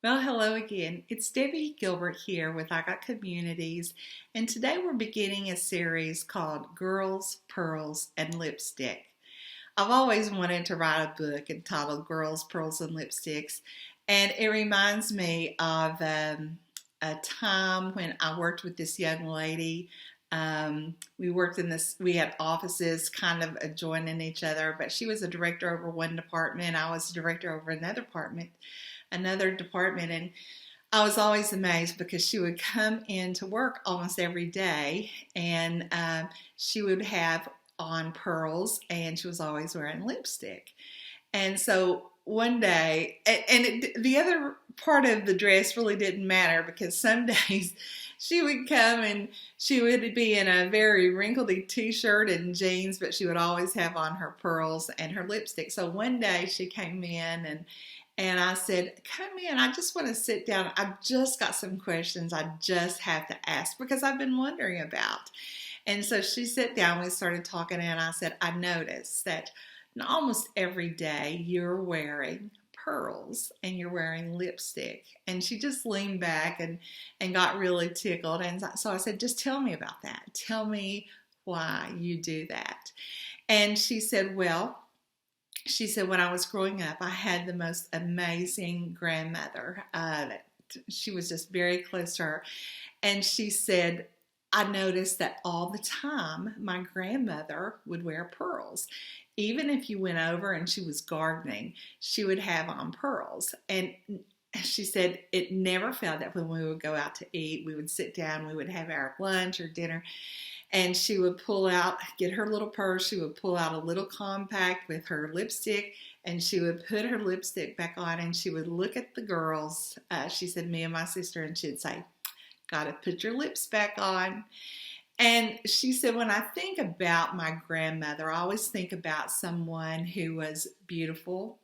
Well, hello again. It's Debbie Gilbert here with IGOT Communities, and today we're beginning a series called Girls, Pearls, and Lipstick. I've always wanted to write a book entitled Girls, Pearls, and Lipsticks, and it reminds me of a time when I worked with this young lady. We worked in this, we had offices kind of adjoining each other, but she was a director over one department, I was a director over another department, and I was always amazed because she would come in to work almost every day, and she would have on pearls, and she was always wearing lipstick. And so one day, the other part of the dress really didn't matter because some days she would come and she would be in a very wrinkledy t-shirt and jeans, but she would always have on her pearls and her lipstick. So one day she came in and I said, come in, I just want to sit down. I've just got some questions I just have to ask because I've been wondering about. And so she sat down, we started talking, and I said, I noticed that almost every day you're wearing pearls and you're wearing lipstick. And she just leaned back and got really tickled. And so I said, just tell me about that. Tell me why you do that. And she said, when I was growing up, I had the most amazing grandmother. She was just very close to her. And she said, I noticed that all the time my grandmother would wear pearls. Even if you went over and she was gardening, she would have on pearls. And she said it never failed that when we would go out to eat, we would sit down, we would have our lunch or dinner, and she would get her little purse, she would pull out a little compact with her lipstick, and she would put her lipstick back on, and she would look at the girls, she said, me and my sister, and she'd say, gotta put your lips back on. And she said, when I think about my grandmother, I always think about someone who was beautiful,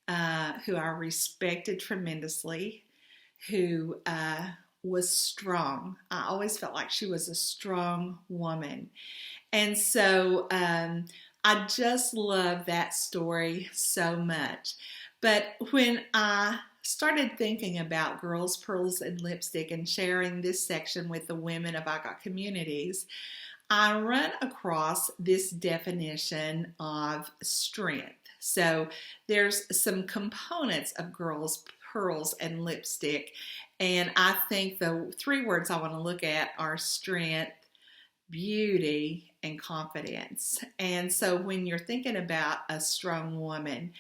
who I respected tremendously, who was strong. I always felt like she was a strong woman. And so I just love that story so much. But when I started thinking about Girls, Pearls, and Lipstick and sharing this section with the women of IGOT Communities, I run across this definition of strength. So there's some components of Girls, Pearls, and Lipstick, and I think the three words I want to look at are strength, beauty, and confidence. And so when you're thinking about a strong woman,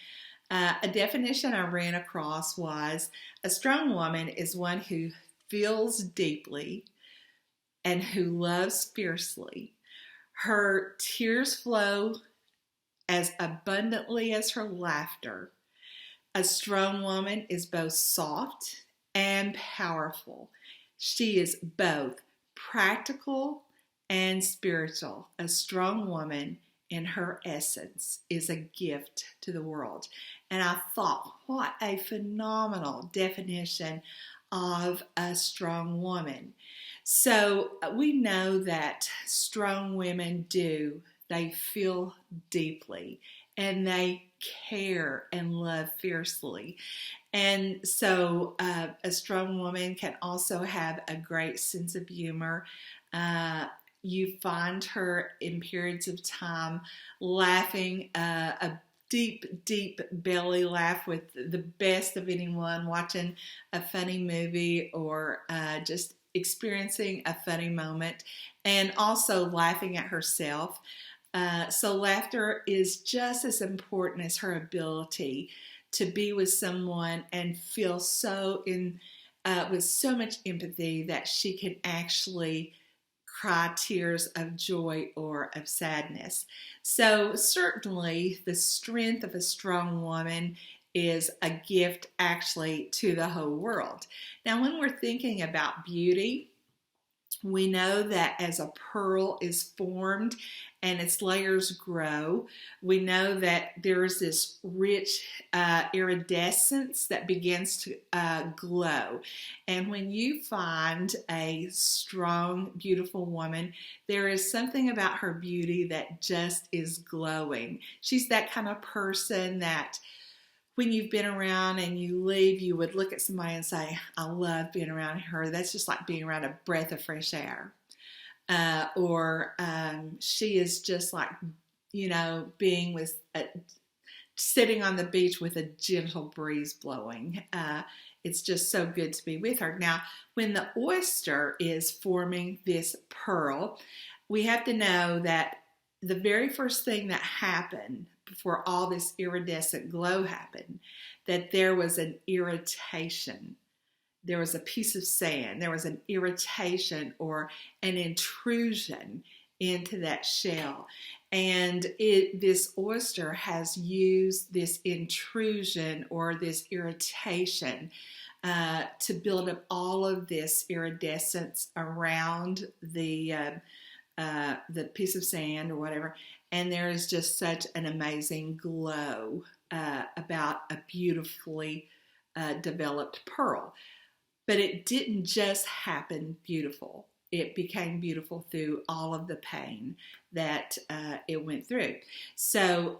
a definition I ran across was a strong woman is one who feels deeply and who loves fiercely. Her tears flow as abundantly as her laughter. A strong woman is both soft and powerful. She is both practical and spiritual. A strong woman in her essence is a gift to the world. And I thought, what a phenomenal definition of a strong woman. So we know that strong women they feel deeply and they care and love fiercely. And so a strong woman can also have a great sense of humor. You find her in periods of time laughing a deep, deep belly laugh with the best of anyone, watching a funny movie or just experiencing a funny moment, and also laughing at herself. So laughter is just as important as her ability to be with someone and feel with so much empathy that she can actually cry tears of joy or of sadness. So certainly the strength of a strong woman is a gift actually to the whole world. Now when we're thinking about beauty, we know that as a pearl is formed and its layers grow, we know that there's this rich iridescence that begins to glow. And when you find a strong, beautiful woman, there is something about her beauty that just is glowing. She's that kind of person that when you've been around and you leave, you would look at somebody and say, I love being around her. That's just like being around a breath of fresh air. Or she is just like, being with sitting on the beach with a gentle breeze blowing. It's just so good to be with her. Now, when the oyster is forming this pearl, we have to know that the very first thing that happened before all this iridescent glow happened, that there was an irritation. There was a piece of sand. There was an irritation or an intrusion into that shell. And this oyster has used this intrusion or this irritation to build up all of this iridescence around the piece of sand or whatever. And there is just such an amazing glow about a beautifully developed pearl. But it didn't just happen beautiful. It became beautiful through all of the pain that it went through. So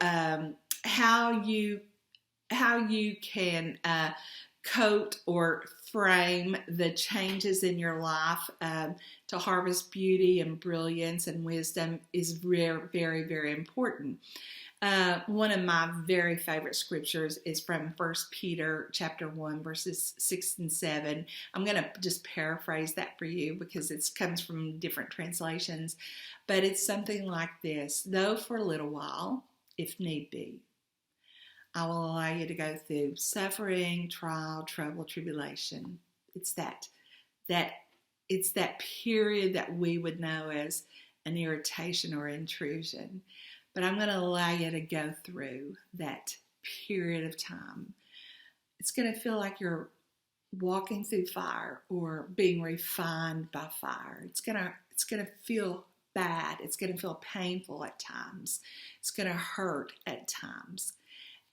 how you can coat or frame the changes in your life to harvest beauty and brilliance and wisdom is very, very, very important. One of my very favorite scriptures is from 1 Peter chapter 1, verses 6 and 7. I'm going to just paraphrase that for you because it comes from different translations. But it's something like this: though for a little while, if need be, I will allow you to go through suffering, trial, trouble, tribulation. It's that period that we would know as an irritation or intrusion. But I'm going to allow you to go through that period of time. It's going to feel like you're walking through fire or being refined by fire. It's going to feel bad. It's going to feel painful at times. It's going to hurt at times.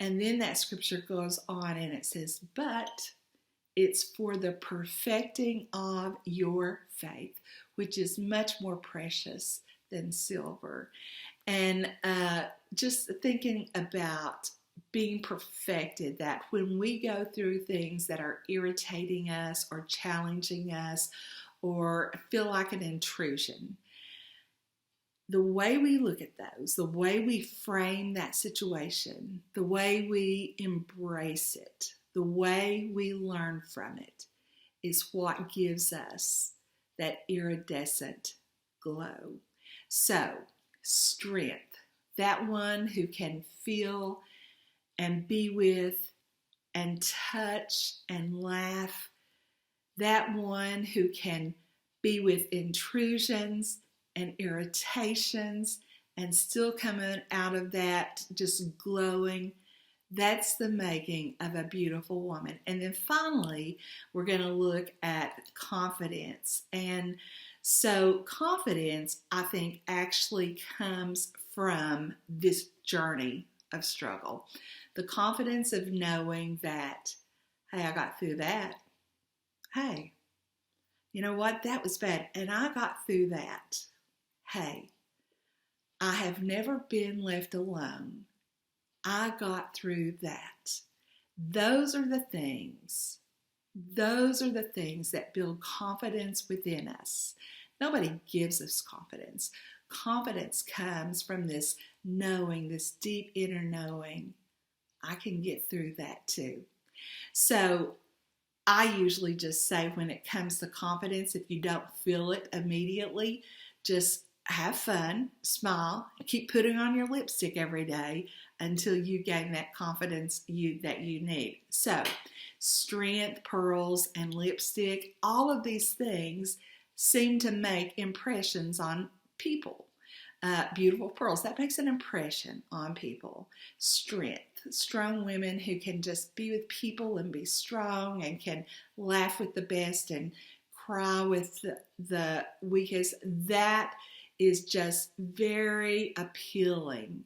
And then that scripture goes on and it says, but it's for the perfecting of your faith, which is much more precious than silver. And just thinking about being perfected, that when we go through things that are irritating us or challenging us or feel like an intrusion, the way we look at those, the way we frame that situation, the way we embrace it, the way we learn from it is what gives us that iridescent glow. So, strength, that one who can feel and be with and touch and laugh, that one who can be with intrusions and irritations and still coming out of that just glowing. That's the making of a beautiful woman. And then finally, we're going to look at confidence. And so confidence, I think, actually comes from this journey of struggle. The confidence of knowing that, hey, I got through that. Hey, you know what? That was bad. And I got through that. Hey, I have never been left alone. I got through that. Those are the things that build confidence within us. Nobody gives us confidence. Confidence comes from this knowing, this deep inner knowing, I can get through that too. So I usually just say when it comes to confidence, if you don't feel it immediately, just have fun, smile, keep putting on your lipstick every day until you gain that confidence that you need. So, strength, pearls, and lipstick, all of these things seem to make impressions on people. Beautiful pearls, that makes an impression on people. Strength, strong women who can just be with people and be strong and can laugh with the best and cry with the weakest. That is just very appealing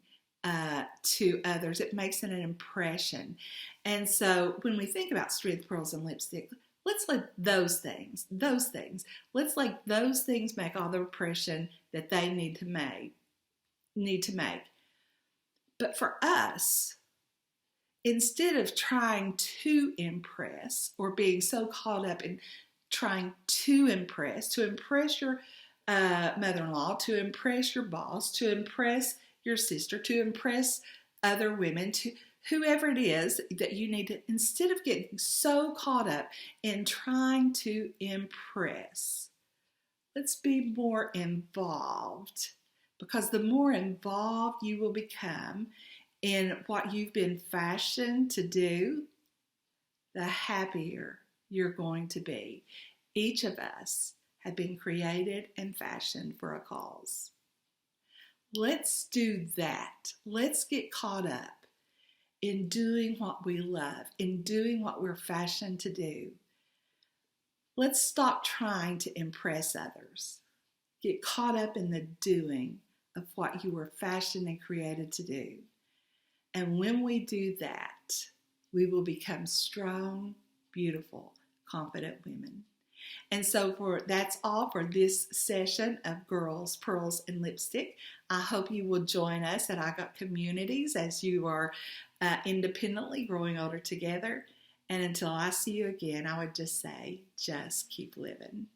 to others. It makes an impression. And so when we think about strength, pearls, and lipstick, let's let those things make all the impression that they need to make. But for us, instead of trying to impress or being so caught up in trying to impress your mother-in-law, to impress your boss, to impress your sister, to impress other women, to whoever it is that you need to, instead of getting so caught up in trying to impress, let's be more involved. Because the more involved you will become in what you've been fashioned to do, the happier you're going to be. Each of us have been created and fashioned for a cause. Let's do that. Let's get caught up in doing what we love, in doing what we're fashioned to do. Let's stop trying to impress others. Get caught up in the doing of what you were fashioned and created to do. And when we do that, we will become strong, beautiful, confident women. And so that's all for this session of Girls, Pearls, and Lipstick. I hope you will join us at IGOT Communities as you are independently growing older together. And until I see you again, I would just say, just keep living.